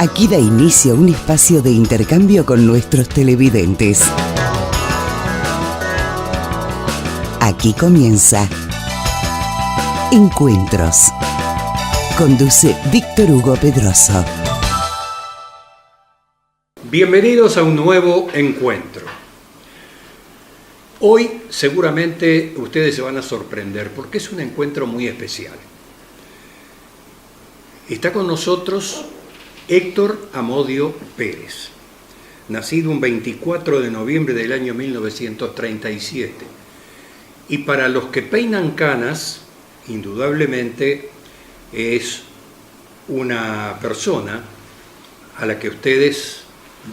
Aquí da inicio un espacio de intercambio con nuestros televidentes. Aquí comienza Encuentros. Conduce Víctor Hugo Pedroso. Bienvenidos a un nuevo encuentro. Hoy seguramente ustedes se van a sorprender porque es un encuentro muy especial. Está con nosotros Héctor Amodio Pérez, nacido un 24 de noviembre del año 1937. Y para los que peinan canas, indudablemente es una persona a la que ustedes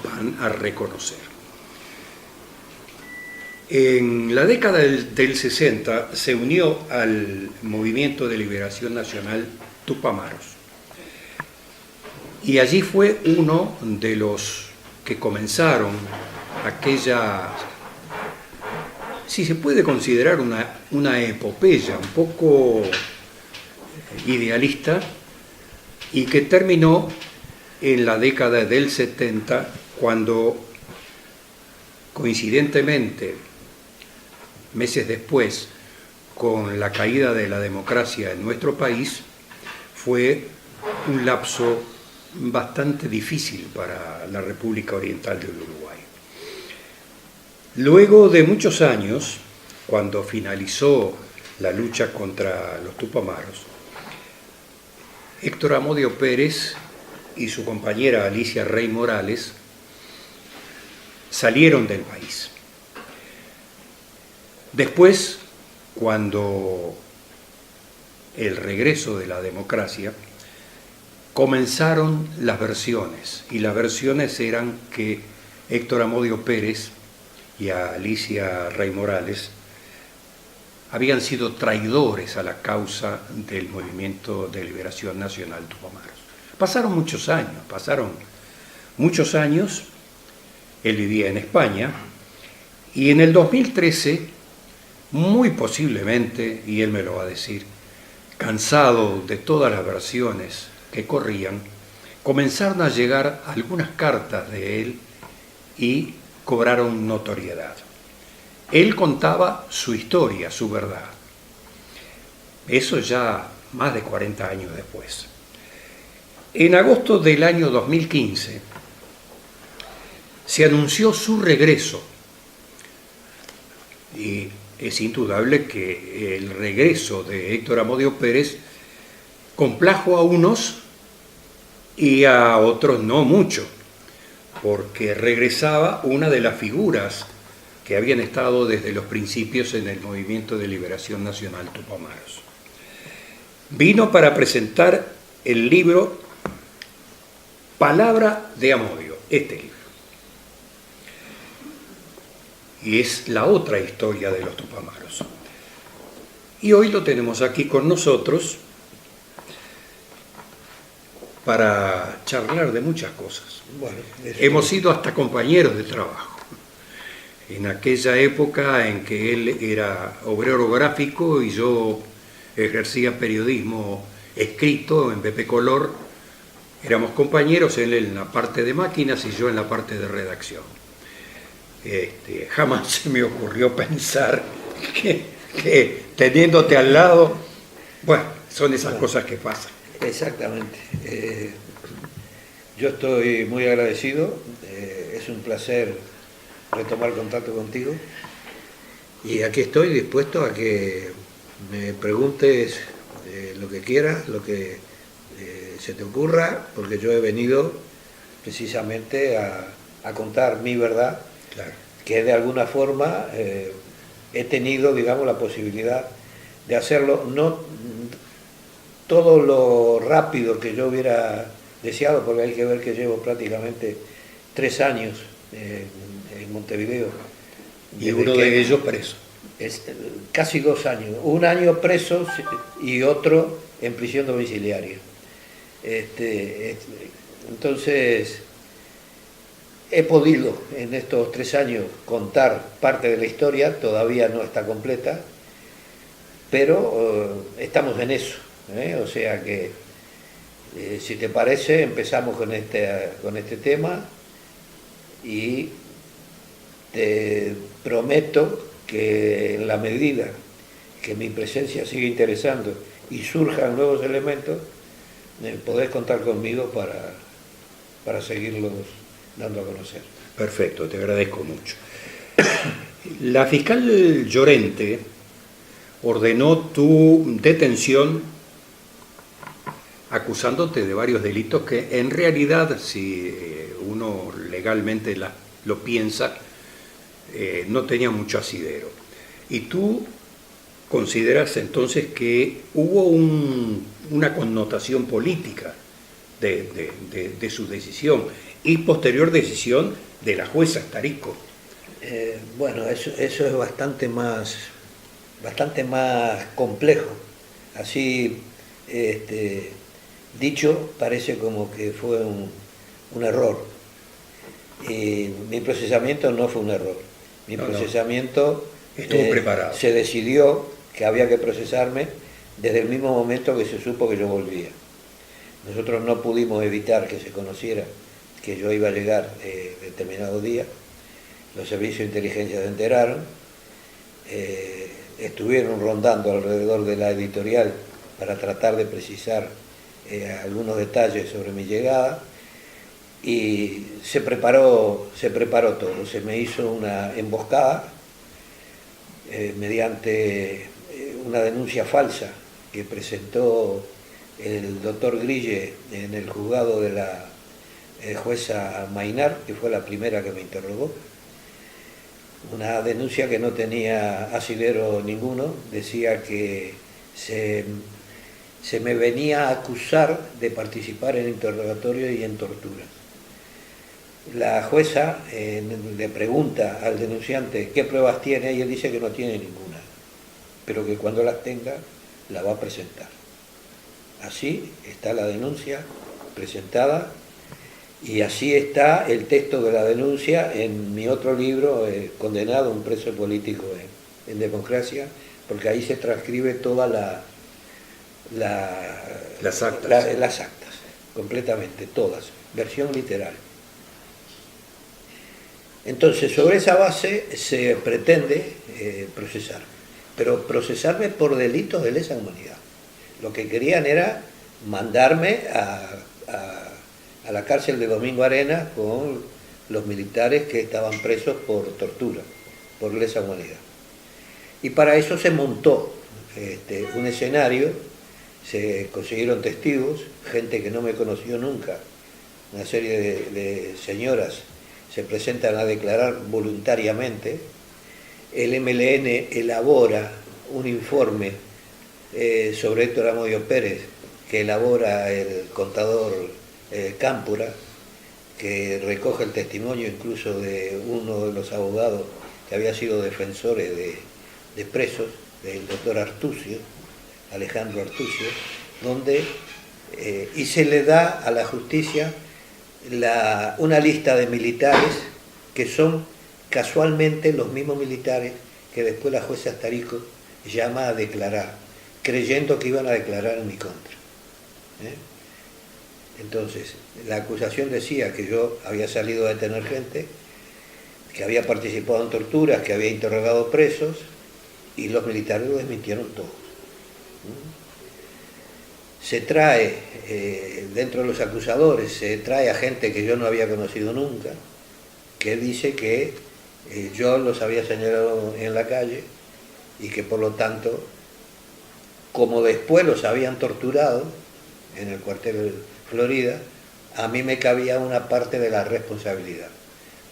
van a reconocer. En la década del 60 se unió al Movimiento de Liberación Nacional Tupamaros. Y allí fue uno de los que comenzaron aquella, si se puede considerar una epopeya un poco idealista, y que terminó en la década del 70, cuando coincidentemente, meses después, con la caída de la democracia en nuestro país, fue un lapso bastante difícil para la República Oriental del Uruguay. Luego de muchos años, cuando finalizó la lucha contra los Tupamaros, Héctor Amodio Pérez y su compañera Alicia Rey Morales salieron del país. Después, cuando el regreso de la democracia, comenzaron las versiones, y las versiones eran que Héctor Amodio Pérez y Alicia Rey Morales habían sido traidores a la causa del Movimiento de Liberación Nacional Tupamaros. Pasaron muchos años, él vivía en España, y en el 2013, muy posiblemente, y él me lo va a decir, cansado de todas las versiones que corrían, comenzaron a llegar algunas cartas de él y cobraron notoriedad. Él contaba su historia, su verdad. Eso ya más de 40 años después. En agosto del año 2015 se anunció su regreso, y es indudable que el regreso de Héctor Amodio Pérez complajo a unos y a otros no mucho, porque regresaba una de las figuras que habían estado desde los principios en el Movimiento de Liberación Nacional Tupamaros. Vino para presentar el libro Palabra de Amodio, este libro. Y es la otra historia de los Tupamaros. Y hoy lo tenemos aquí con nosotros para charlar de muchas cosas. Bueno, hemos sido hasta compañeros de trabajo. En aquella época en que él era obrero gráfico y yo ejercía periodismo escrito en BP Color, éramos compañeros, él en la parte de máquinas y yo en la parte de redacción. Jamás se me ocurrió pensar que teniéndote al lado, bueno, son esas cosas que pasan. Exactamente. Yo estoy muy agradecido, es un placer retomar contacto contigo y aquí estoy dispuesto a que me preguntes lo que quieras, lo que se te ocurra, porque yo he venido precisamente a contar mi verdad, claro, que de alguna forma he tenido, digamos, la posibilidad de hacerlo, no todo lo rápido que yo hubiera deseado, porque hay que ver que llevo prácticamente 3 años en Montevideo. Y uno de ellos preso. Casi 2 años. 1 año preso y otro en prisión domiciliaria. Entonces, he podido en estos 3 años contar parte de la historia, todavía no está completa, pero estamos en eso. O sea que Si te parece, empezamos con este tema y te prometo que en la medida que mi presencia siga interesando y surjan nuevos elementos, podés contar conmigo para seguirlos dando a conocer. Perfecto, te agradezco mucho. La fiscal Llorente ordenó tu detención acusándote de varios delitos que en realidad, si uno legalmente lo piensa, no tenía mucho asidero. Y tú consideras entonces que hubo una connotación política de su decisión y posterior decisión de la jueza Starico. Bueno, eso es bastante más complejo. Así, dicho, parece como que fue un error. Y mi procesamiento no fue un error. Mi procesamiento estuvo preparado. Se decidió que había que procesarme desde el mismo momento que se supo que yo volvía. Nosotros no pudimos evitar que se conociera que yo iba a llegar determinado día. Los servicios de inteligencia se enteraron, estuvieron rondando alrededor de la editorial para tratar de precisar algunos detalles sobre mi llegada, y se preparó todo. Se me hizo una emboscada mediante una denuncia falsa que presentó el doctor Grille en el juzgado de la jueza Mainar, que fue la primera que me interrogó. Una denuncia que no tenía asidero ninguno, decía que se me venía a acusar de participar en interrogatorio y en tortura. La jueza le pregunta al denunciante qué pruebas tiene y él dice que no tiene ninguna, pero que cuando las tenga la va a presentar. Así está la denuncia presentada y así está el texto de la denuncia en mi otro libro, Condenado, un preso político en democracia, porque ahí se transcribe todas las actas. Las actas, completamente, todas, versión literal. Entonces, sobre esa base se pretende procesarme, pero procesarme por delitos de lesa humanidad. Lo que querían era mandarme a la cárcel de Domingo Arenas con los militares que estaban presos por tortura, por lesa humanidad. Y para eso se montó un escenario, se consiguieron testigos, gente que no me conoció nunca, una serie de señoras se presentan a declarar voluntariamente. El MLN elabora un informe sobre Héctor Amodio Pérez, que elabora el contador Cámpora, que recoge el testimonio incluso de uno de los abogados que había sido defensores de presos, del doctor Artucio, Alejandro Artucio, donde y se le da a la justicia una lista de militares que son casualmente los mismos militares que después la jueza Starico llama a declarar, creyendo que iban a declarar en mi contra. Entonces, la acusación decía que yo había salido a detener gente, que había participado en torturas, que había interrogado presos, y los militares lo desmintieron todo. Se trae, dentro de los acusadores, se trae a gente que yo no había conocido nunca, que dice que yo los había señalado en la calle y que por lo tanto, como después los habían torturado en el cuartel Florida, a mí me cabía una parte de la responsabilidad.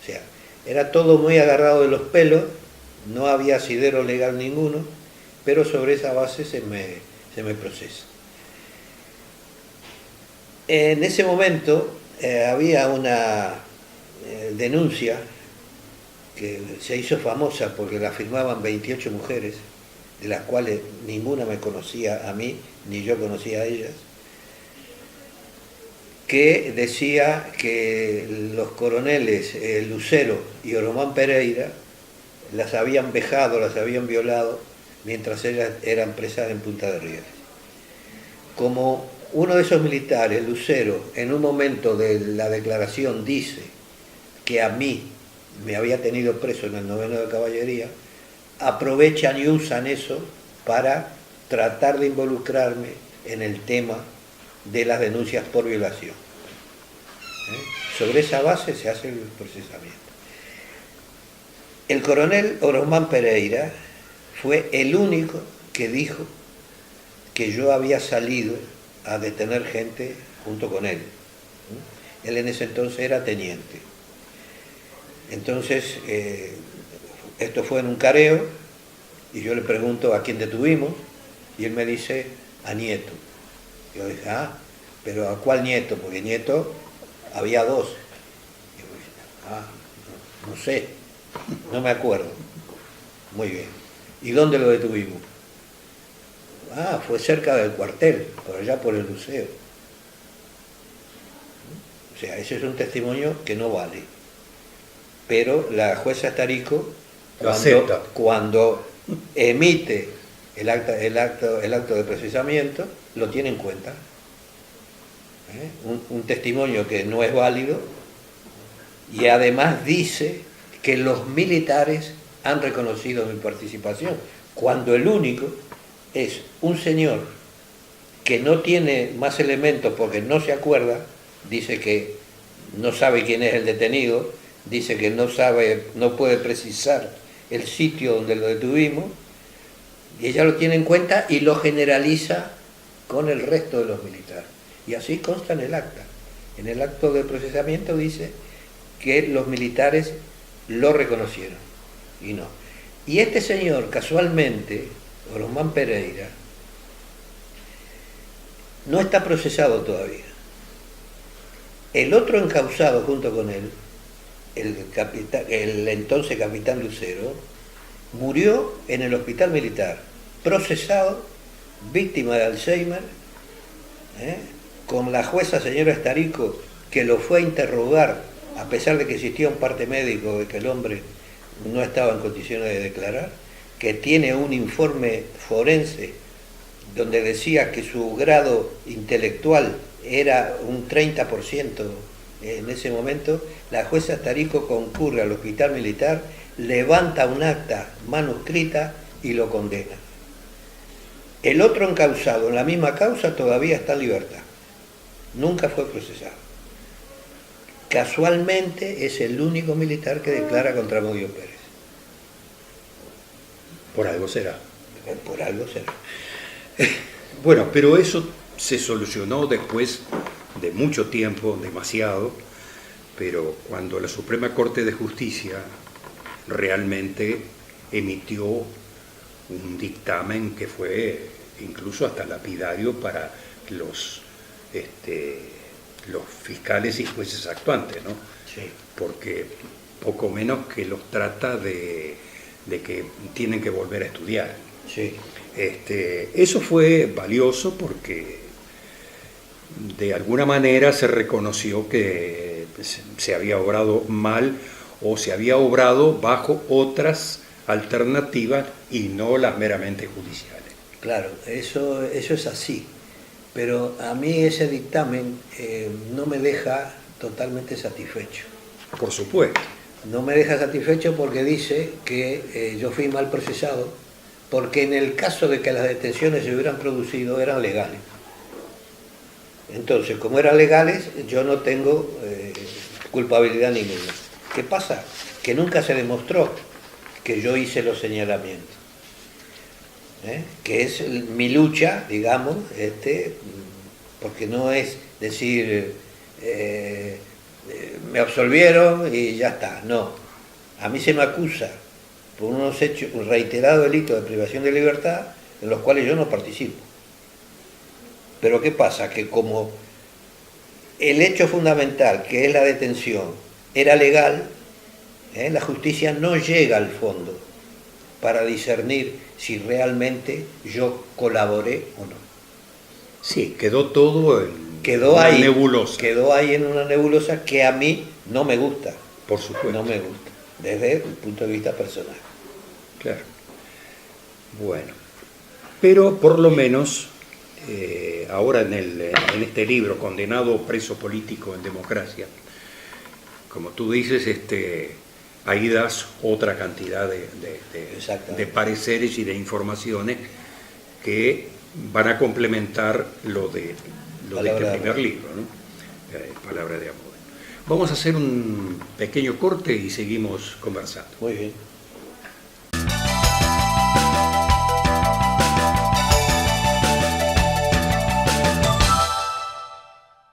O sea, era todo muy agarrado de los pelos, no había asidero legal ninguno, pero sobre esa base se me procesa. En ese momento había una denuncia que se hizo famosa porque la firmaban 28 mujeres, de las cuales ninguna me conocía a mí, ni yo conocía a ellas, que decía que los coroneles Lucero y Oromán Pereira las habían vejado, las habían violado mientras ellas eran presas en Punta de Rieles. Como uno de esos militares, Lucero, en un momento de la declaración dice que a mí me había tenido preso en el 9º de caballería, aprovechan y usan eso para tratar de involucrarme en el tema de las denuncias por violación. Sobre esa base se hace el procesamiento. El coronel Orosmán Pereira fue el único que dijo que yo había salido a detener gente junto con él. Él en ese entonces era teniente. Entonces, esto fue en un careo, y yo le pregunto a quién detuvimos, y él me dice, a Nieto. Yo dije, pero ¿a cuál Nieto? Porque Nieto había dos. Y yo dije, no sé, no me acuerdo. Muy bien. ¿Y dónde lo detuvimos? Fue cerca del cuartel, por allá por el Luceo. O sea, ese es un testimonio que no vale. Pero la jueza Tarico, cuando emite el acto de procesamiento, lo tiene en cuenta. Un testimonio que no es válido, y además dice que los militares han reconocido mi participación, cuando el único es un señor que no tiene más elementos porque no se acuerda, dice que no sabe quién es el detenido, dice que no puede precisar el sitio donde lo detuvimos, y ella lo tiene en cuenta y lo generaliza con el resto de los militares. Y así consta en el acta. En el acto de procesamiento dice que los militares lo reconocieron, y no. Y este señor, casualmente, Orosmán Pereira, no está procesado todavía. El otro encausado junto con él, el entonces capitán Lucero, murió en el hospital militar, procesado, víctima de Alzheimer, con la jueza señora Estarico, que lo fue a interrogar, a pesar de que existía un parte médico de que el hombre no estaba en condiciones de declarar, que tiene un informe forense donde decía que su grado intelectual era un 30% en ese momento. La jueza Tarico concurre al hospital militar, levanta un acta manuscrita y lo condena. El otro encausado en la misma causa todavía está en libertad, nunca fue procesado. Casualmente es el único militar que declara contra Modio Pérez. Por algo será. Por algo será. Bueno, pero eso se solucionó después de mucho tiempo, demasiado, pero cuando la Suprema Corte de Justicia realmente emitió un dictamen que fue incluso hasta lapidario para los fiscales y jueces actuantes, ¿no? Sí. Porque poco menos que los trata de que tienen que volver a estudiar. Sí. Eso fue valioso porque de alguna manera se reconoció que se había obrado mal o se había obrado bajo otras alternativas y no las meramente judiciales. Claro, eso es así, pero a mí ese dictamen no me deja totalmente satisfecho. Por supuesto. No me deja satisfecho porque dice que yo fui mal procesado, porque en el caso de que las detenciones se hubieran producido eran legales. Entonces, como eran legales, yo no tengo culpabilidad ninguna. ¿Qué pasa? Que nunca se demostró que yo hice los señalamientos. Que es mi lucha, digamos, porque no es decir me absolvieron y ya está, no. A mí se me acusa por unos hechos, un reiterado delito de privación de libertad en los cuales yo no participo. Pero ¿qué pasa? Que como el hecho fundamental, que es la detención, era legal, la justicia no llega al fondo para discernir si realmente yo colaboré o no. Sí, quedó todo en una nebulosa. Quedó ahí en una nebulosa que a mí no me gusta. Por supuesto. No me gusta, desde el punto de vista personal. Claro. Bueno, pero por lo menos ahora en este libro, Condenado preso político en democracia, como tú dices, ahí das otra cantidad de pareceres y de informaciones que van a complementar lo de este primer libro, ¿no? Palabra de amor. Vamos a hacer un pequeño corte y seguimos conversando. Muy bien.